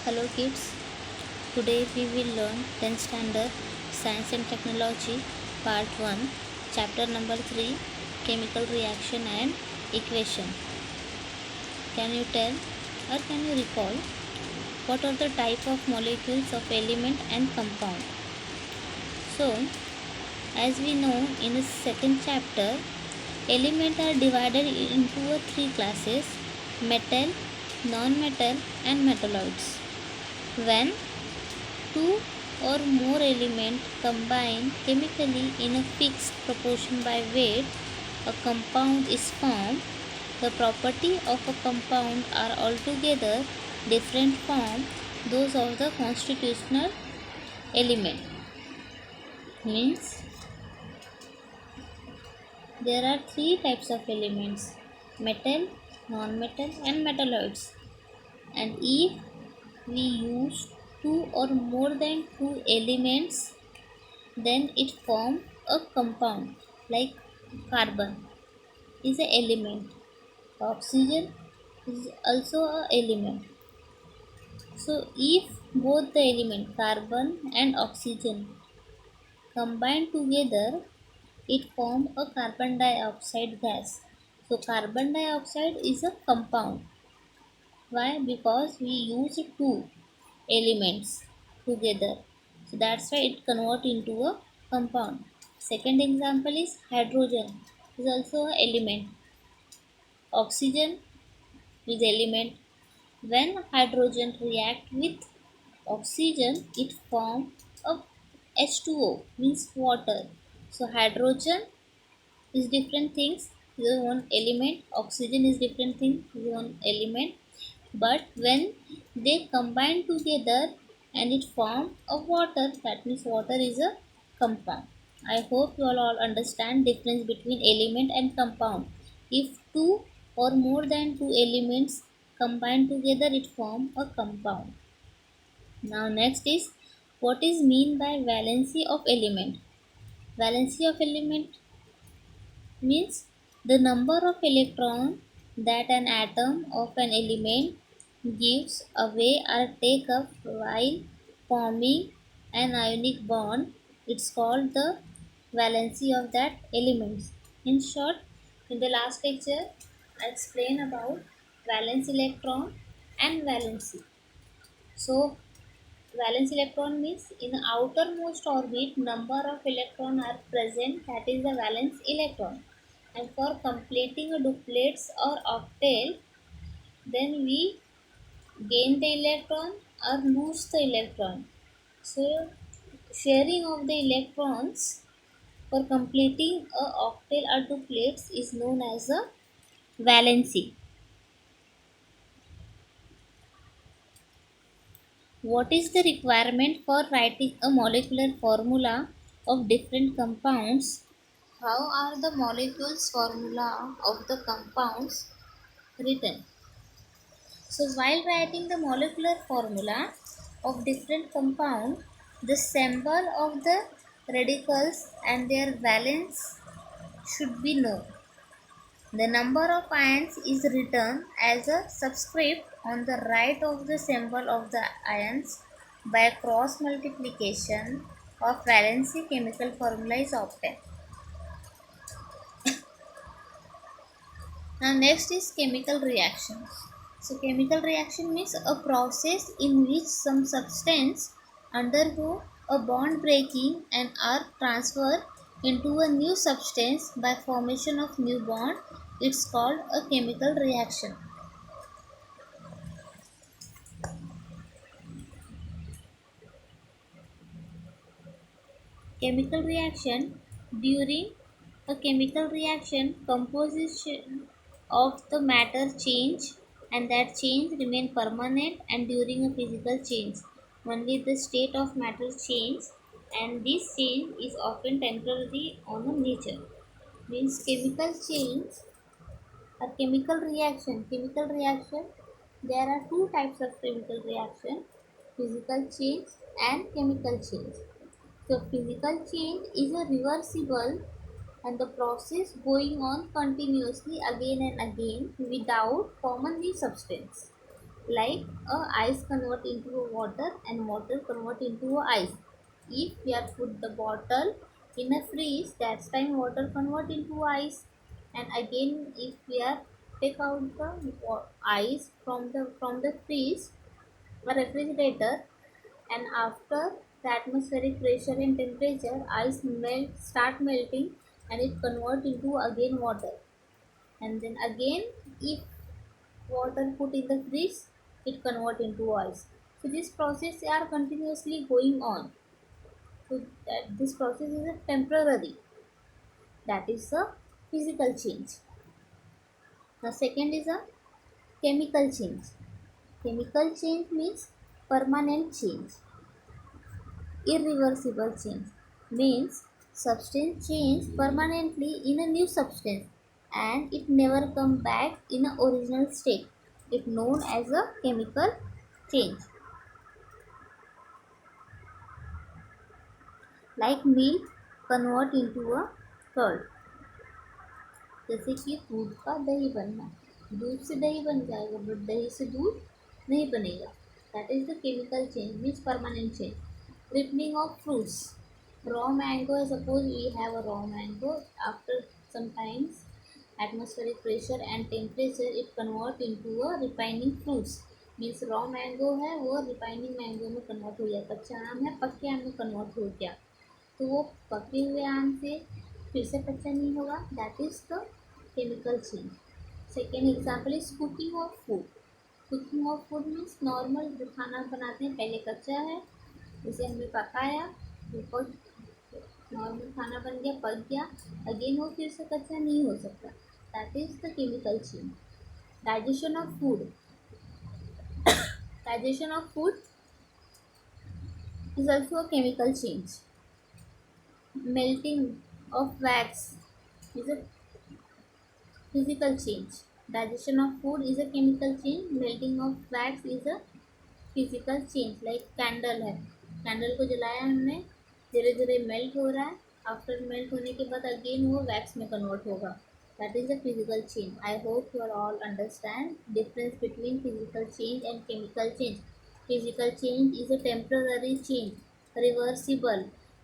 Hello kids, today we will learn 10th standard Science and Technology Part 1, Chapter number 3, Chemical Reaction and Equation. Can you tell or can you recall what are the type of molecules of element and compound? So, as we know in the second chapter, elements are divided into three classes: metal, non-metal and metalloids. When two or more elements combine chemically in a fixed proportion by weight, a compound is formed. The property of a compound are altogether different from those of the constitutional element. Means there are three types of elements: metal, non-metal and metalloids. And if we use two or more than two elements, then it forms a compound. Like carbon is an element, oxygen is also a element. So if both the element carbon and oxygen combine together, it forms a carbon dioxide gas. So carbon dioxide is a compound. Why? Because we use two elements together, so that's why it convert into a compound. Second example is hydrogen is also an element. Oxygen is element. When hydrogen react with oxygen, it form a H2O, means water. So hydrogen is different things, is one element. Oxygen is different thing, is one element. But when they combine together and it form a water, that means water is a compound. I hope you all understand difference between element and compound. If two or more than two elements combine together, it form a compound. Now next is, what is mean by valency of element? Valency of element means the number of electrons that an atom of an element gives away or take up while forming an ionic bond. It's called the valency of that element. In short, in the last lecture, I explained about valence electron and valency. So, valence electron means in the outermost orbit, number of electrons are present, that is the valence electron. And for completing a duplets or octal, then we gain the electron or lose the electron. So sharing of the electrons for completing a octal or duplets is known as a valency. What is the requirement for writing a molecular formula of different compounds? How are the molecules formula of the compounds written? So while writing the molecular formula of different compound, the symbol of the radicals and their valence should be known. The number of ions is written as a subscript on the right of the symbol of the ions. By cross multiplication of valency, chemical formula is obtained. Now next is chemical reactions. So chemical reaction means a process in which some substance undergo a bond breaking and are transferred into a new substance by formation of new bond. It's called a chemical reaction. Chemical reaction: during a chemical reaction, composition of the matter change, and that change remain permanent. And during a physical change, only the state of matter change, and this change is often temporary on a nature. Means chemical change or chemical reaction. Chemical reaction, there are two types of chemical reaction: physical change and chemical change. So physical change is a reversible and the process going on continuously again and again without common new substance. like ice convert into a water and water convert into a ice. If we are put the bottle in a freeze, that time water convert into ice, and again if we are take out the ice from the freeze or refrigerator, and after the atmospheric pressure and temperature, ice start melting, and it convert into again water, and then again if water put in the fridge, it convert into ice. So this process are continuously going on. So that this process is a temporary, that is a physical change. The second is a chemical change. Chemical change means permanent change. Irreversible change means substance change permanently in a new substance and it never come back in a original state. It known as a chemical change. Like milk convert into a curd, जैसे कि दूध का दही बनना, दूध से दही बन जाएगा बट दही से दूध नहीं बनेगा. That is the chemical change means permanent change. Ripening of fruits. Raw mango, suppose we have a raw mango, after some times atmospheric pressure and temperature it convert into a refining fruits. Means raw mango है वो refining mango में convert हो गया, कच्चा आम है पक्के आम में कन्वर्ट हो गया, तो वो पके हुए आम से फिर से कच्चा नहीं होगा. That is the chemical change. Second example is cooking of food. Cooking of food means normal जो खाना बनाते हैं पहले कच्चा है, उसे हमने पकाया, वो नॉर्मल खाना बन गया, पक गया, अगेन वो फिर से कच्चा नहीं हो सकता. That is the chemical change. Digestion of food. Digestion of food is also a chemical change. Melting of wax is a physical change. Digestion of food is a chemical change. Melting of wax is a physical change. Like candle है, candle को जलाया हमने, धीरे धीरे melt हो रहा है, after melt होने के बाद अगेन वो वैक्स में कन्वर्ट होगा. That is a physical change. I hope you are all understand difference between physical change and chemical change. Physical change is a temporary change, reversible.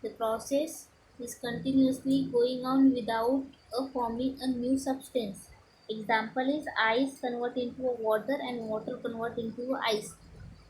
The process is continuously going on without forming a new substance. Example is ice convert into a water and water convert into ice.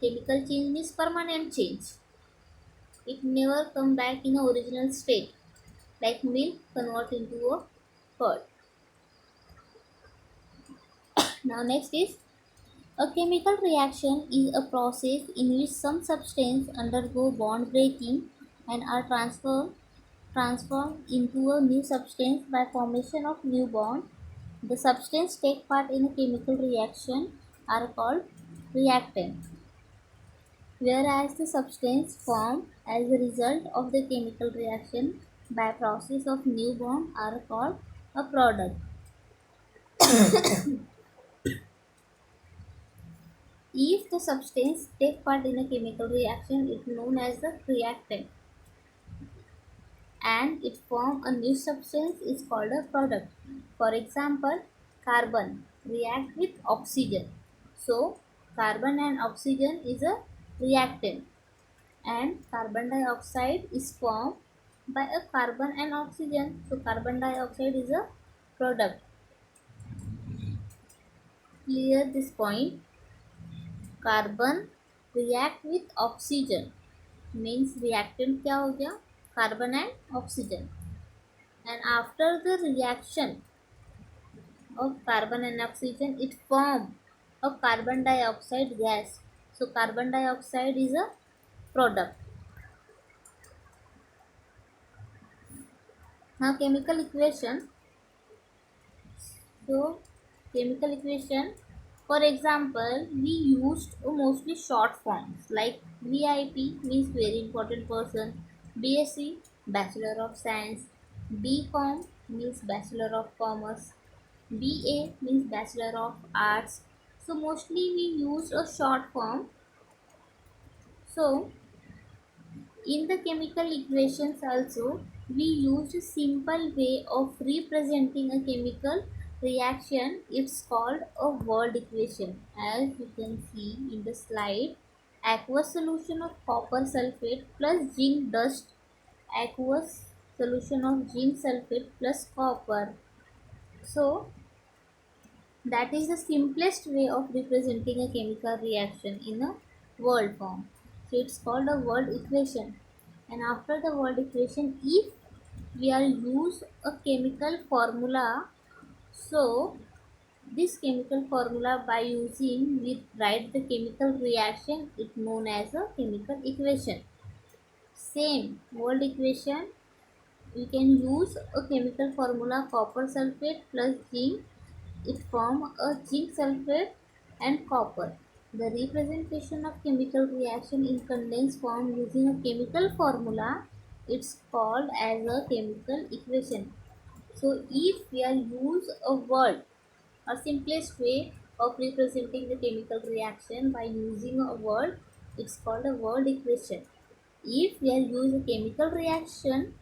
Chemical change means permanent change. It never come back in the original state. Like milk convert into a curd. Now next is a chemical reaction is a process in which some substance undergo bond breaking and are transformed into a new substance by formation of new bond. The substance take part in a chemical reaction are called reactant, whereas the substance formed as a result of the chemical reaction by process of new bond are called a product. If the substance take part in a chemical reaction, it is known as the reactant, and it form a new substance is called a product. For example, carbon react with oxygen. So carbon and oxygen is a reactant, and carbon dioxide is formed by a carbon and oxygen. So carbon dioxide is a product. Clear this point. Carbon react with oxygen means reactant क्या हो गया, carbon and oxygen, and after the reaction of carbon and oxygen it form a carbon dioxide gas. So carbon dioxide is a product. Now chemical equation. So chemical equation, for example, we used mostly short forms like VIP means very important person, BSc Bachelor of Science, BCom means Bachelor of Commerce, BA means Bachelor of Arts. So mostly we used a short form. So in the chemical equations also we used a simple way of representing a chemical reaction, it's called a world equation. As you can see in the slide, aqueous solution of copper sulfate plus zinc dust, aqueous solution of zinc sulfate plus copper. So that is the simplest way of representing a chemical reaction in a world form. So it's called a world equation. And after the world equation, if we are use a chemical formula, so this chemical formula by using we write the chemical reaction, it known as a chemical equation. Same world equation, we can use a chemical formula copper sulfate plus zinc, it form a zinc sulfate and copper. The representation of chemical reaction in condensed form using a chemical formula, it's called as a chemical equation. So if we are use a word, a simplest way of representing the chemical reaction by using a word, it's called a word equation. If we are use a chemical reaction,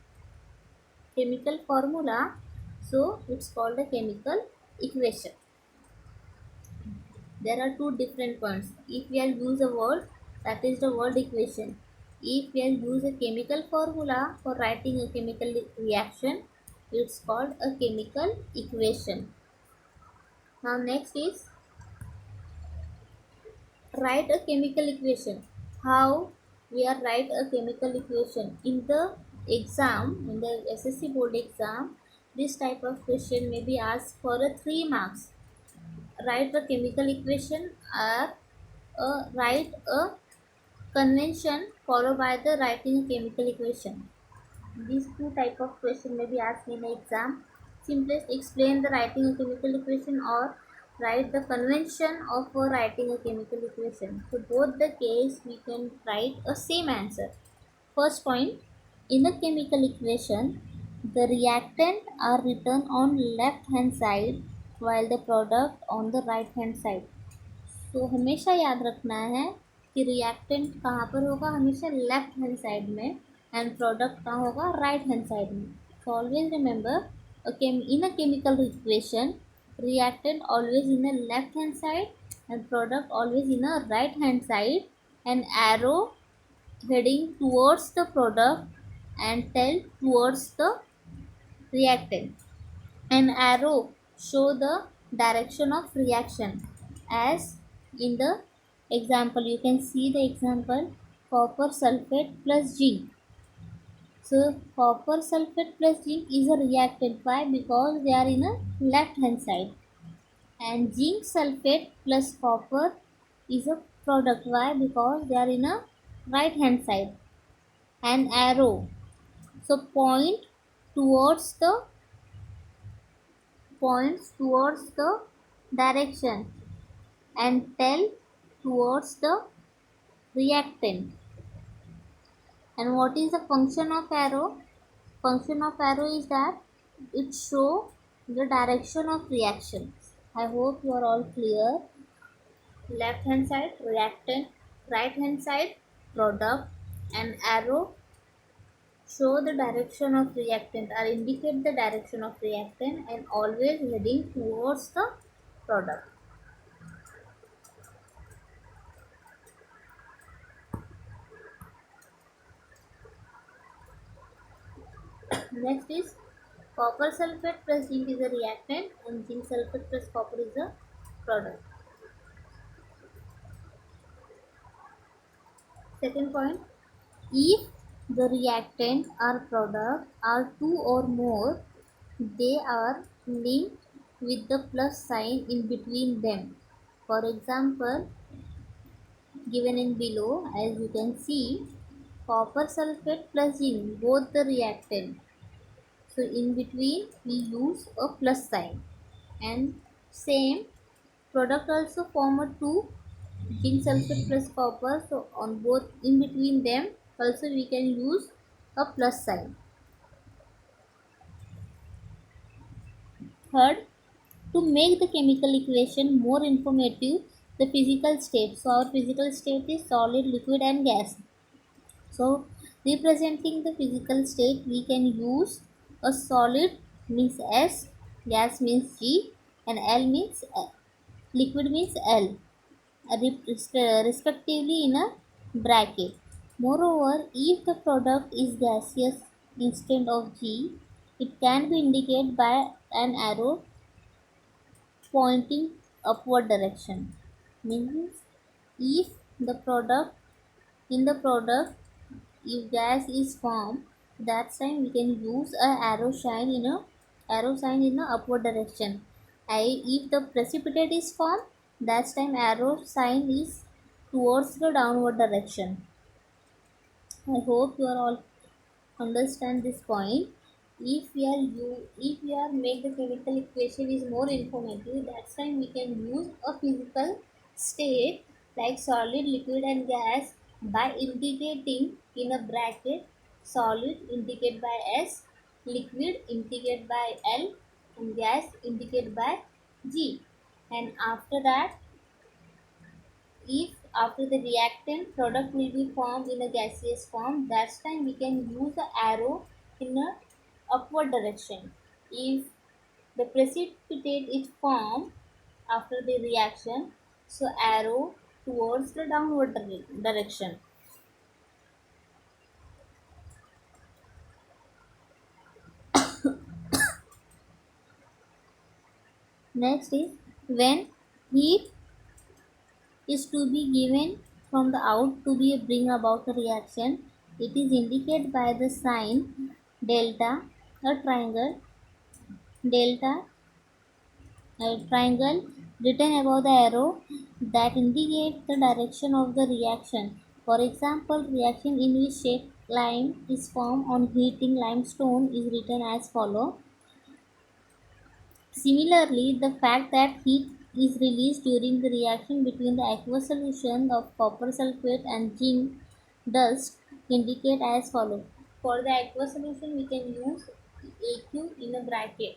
chemical formula, so it's called a chemical equation. There are two different points. If we are use a word, that is the word equation. If we are use a chemical formula for writing a chemical reaction, it's called a chemical equation. Now next is write a chemical equation. How we are write a chemical equation in the exam, in the SSC board exam, this type of question may be asked for a 3 marks. Write a chemical equation or write a convention followed by the writing a chemical equation. These two type of question may be asked in the exam. Simplest explain the writing a chemical equation or write the convention of writing a chemical equation. So both the case we can write a same answer. First point, in a chemical equation, the reactant are written on left hand side while the product on the right hand side. तो हमेशा याद रखना है कि reactant कहाँ पर होगा, हमेशा लेफ्ट हैंड साइड में, एंड प्रोडक्ट कहाँ होगा, राइट हैंड साइड में. So always remember in a chemical equation reactant always in the left hand side and product always in a right hand side, an arrow heading towards the product and tail towards the reactant. An arrow show the direction of reaction. As in the example, you can see the example copper sulfate plus zinc. So copper sulfate plus zinc is a reactant. Why? Because they are in a left hand side. And zinc sulfate plus copper is a product. Why? Because they are in a right hand side. An arrow, so points towards the direction and tell towards the reactant. And what is the function of arrow? Function of arrow is that it show the direction of reactions. I hope you are all clear. Left hand side reactant, right hand side product, and arrow show the direction of reactant or indicate the direction of reactant and always heading towards the product. Next is copper sulfate plus zinc is a reactant and zinc sulfate plus copper is a product. Second point, if the reactant or product are two or more, they are linked with the plus sign in between them. For example, given in below, as you can see, copper sulfate plus zinc, both the reactant. So in between we use a plus sign, and same product also form a two, zinc sulfate plus copper, so on both in between them also we can use a plus sign. Third, to make the chemical equation more informative, the physical state. So our physical state is solid, liquid and gas. So representing the physical state we can use a solid means S, gas means G, and L means liquid means L, respectively in a bracket. Moreover, if the product is gaseous instead of G, it can be indicated by an arrow pointing upward direction. Means if the product in the product if gas is formed, that time we can use a arrow sign in a upward direction. If the precipitate is formed, that time arrow sign is towards the downward direction. I hope you are all understand this point. If we are make the chemical equation is more informative, that time we can use a physical state like solid, liquid and gas by indicating in a bracket. Solid indicate by S, liquid indicate by L and gas indicate by G. And after that, if after the reactant product will be formed in a gaseous form, that time we can use the arrow in a upward direction. If the precipitate is formed after the reaction, so arrow towards the downward direction. Next is when heat is to be given from the out to be bring about a reaction, it is indicated by the sign delta, a delta triangle written above the arrow that indicates the direction of the reaction. For example, reaction in which shake lime is formed on heating limestone is written as follow. Similarly, the fact that heat is released during the reaction between the aqueous solution of copper sulfate and zinc dust indicate as follow. For the aqueous solution, we can use AQ in a bracket.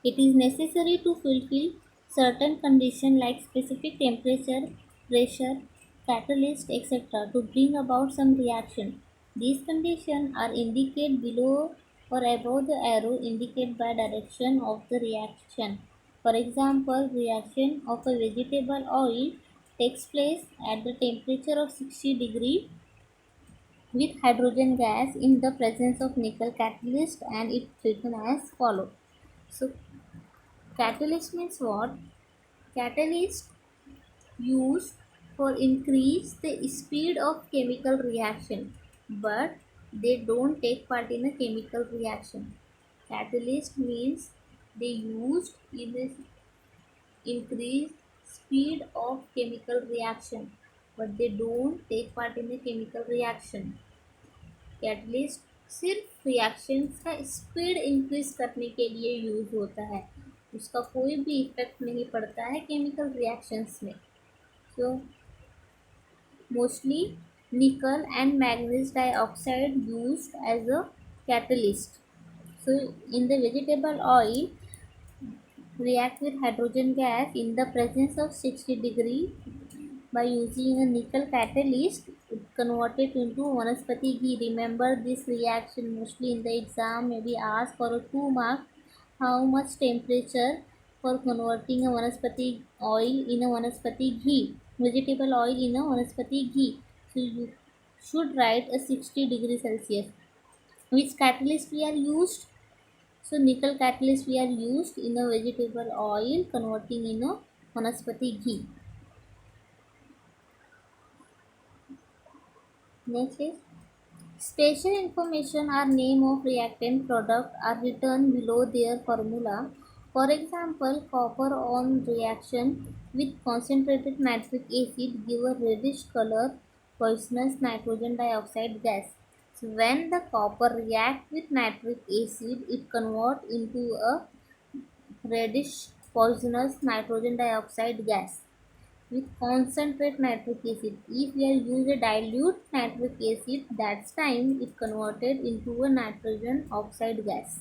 It is necessary to fulfill certain conditions like specific temperature, pressure, catalyst, etc. to bring about some reaction. These conditions are indicated below or above the arrow indicate by direction of the reaction. For example, reaction of a vegetable oil takes place at the temperature of 60 degree with hydrogen gas in the presence of nickel catalyst, and it's written as follow. So catalyst means what? Catalyst used for increase the speed of chemical reaction, but they don't take part in a chemical reaction. Catalyst means they used in the increase speed of chemical reaction, but they don't take part in the chemical reaction. Catalyst सिर्फ reactions का speed increase करने के लिए use होता है, उसका कोई भी इफेक्ट नहीं पड़ता है केमिकल रिएक्शंस में. So mostly nickel and manganese dioxide used as a catalyst. So in the vegetable oil react with hydrogen gas in the presence of 60 degree by using a nickel catalyst, it converted into vanaspati ghee. Remember this reaction mostly in the exam may be asked for a 2 mark. How much temperature for converting a vanaspati oil in a vanaspati ghee, vegetable oil in a vanaspati ghee. So you should write a 60 degree Celsius. Which catalyst we are used? So nickel catalyst we are used in a vegetable oil converting in a vanaspati ghee. Next is special information or name of reactant product are written below their formula. For example, copper on reaction with concentrated nitric acid give a reddish color poisonous nitrogen dioxide gas. So when the copper react with nitric acid, it convert into a reddish poisonous nitrogen dioxide gas with concentrate nitric acid. If we are use a dilute nitric acid, that's time it converted into a nitrogen oxide gas.